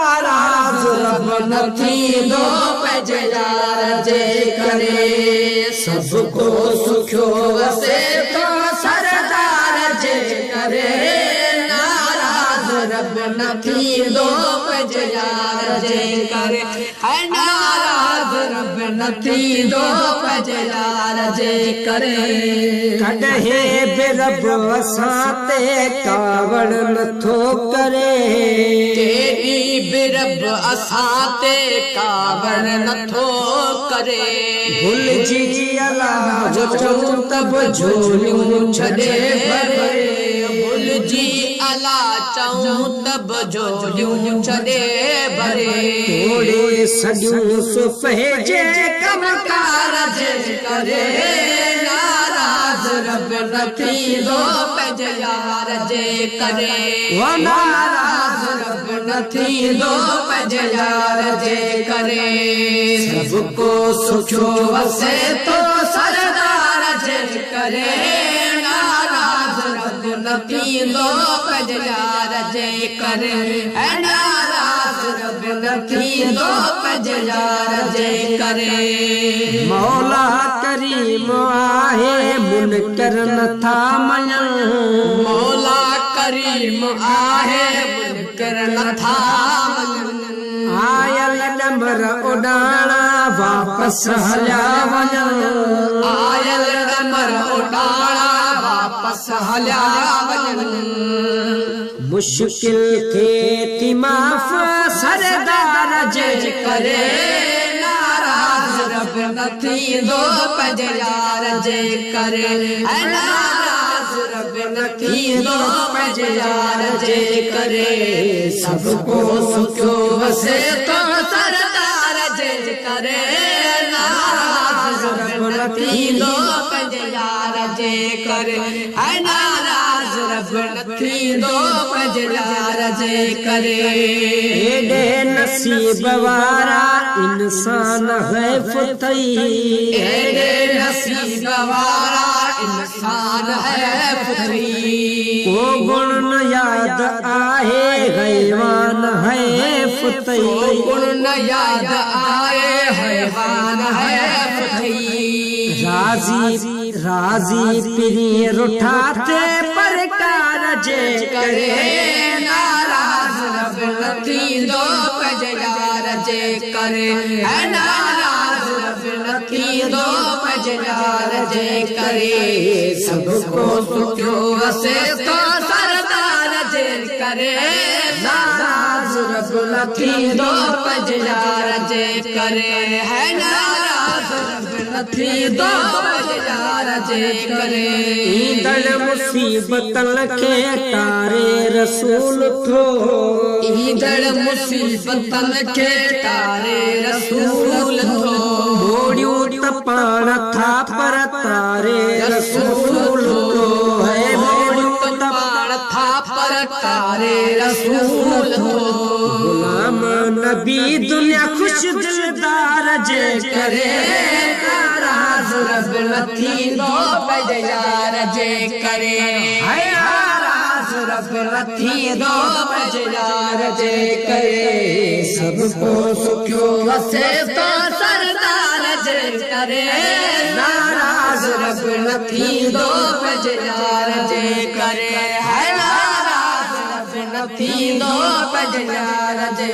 नाराज रब न थींदो पंहिंजे यार जे करे सबको सुखियो वसे तो सरदार जे करे नाराज रब न थींदो पंहिंजे यार जे करे है नाराज रब न थींदो पंहिंजे यार जे करे कॾहिं बि रब असां ते कावड़ नथो करे केॾी बि रब असां ते कावड़ नथो करे भुलिजी अलाह जो चऊं त झोलियूं छॾे भरे भुलिजी अलाह चऊं त झोलियूं छॾे भरे थोड़े सॼियूं सुफ़े जे कमकार जे करे नाराज रब न थींदो पंहिंजे यार जे करे नाराज रब न थींदो पंहिंजे यार जे करे सबको सुखियो वसे तो सरदार जे करे नाराज रब न थींदो पंहिंजे यार जे करे नाराज रब न थींदो पंहिंजे यार जे करे मौला करीम आहे मुनकर नथा मञनि मौला करीम आहे मुनकर नथा मञनि आयल डमर उॾाणा वापसि हलिया वञनि आयल डमर उॾाणा वापसि हलिया वञनि मुश्किल थिए थी माफ़ सरदार जे करे नाराज रब न थींदो पंहिंजे यार जे करे नाराज रब न थींदो पंहिंजे यार जे करे सबको सुखियो वसे तो सरदार जे करे नाराज रब न थींदो पंहिंजे यार जे करे नाराज रब न थींदो पंहिंजे यार जे करे एॾे नसीब वारा इंसान है फुतई एॾे नसीब वारा इंसान है फुतई को गुण न याद आहे हैवान है फुतई को गुण न याद आहे हैवान है फुतई राजी राजी पिरी रुठाते परकार जे करे नाराज रब न थींदो पंहिंजे यार जे करे नाराज रब न थींदो पंहिंजे यार जे करे सबको सुखियो वसे तो सरदार जे करे नाराज रब न थींदो पंहिंजे यार जे करे नाराज रब न थींदो पंहिंजे यार जे करे ईंदड़ मुसीबतन खे तारे रसूल थो ईंदड़ मुसीबतन खे तारे रसूल थो मोड़ियूं त पाण था पर तारे रसूल थो मोड़ियूं त पाण था पर तारे रसूल थो गुलाम नबी दुनिया खुश दिलदार जे करे नाराज रब न थींदो पंहिंजे यार जे करे नाराज रब न थींदो पंहिंजे यार जे करे सबको सुखियो वसे तो सरदार जे करे नाराज रब न थींदो पंहिंजे यार जे करे नाराज रब न थींदो पंहिंजे यार जे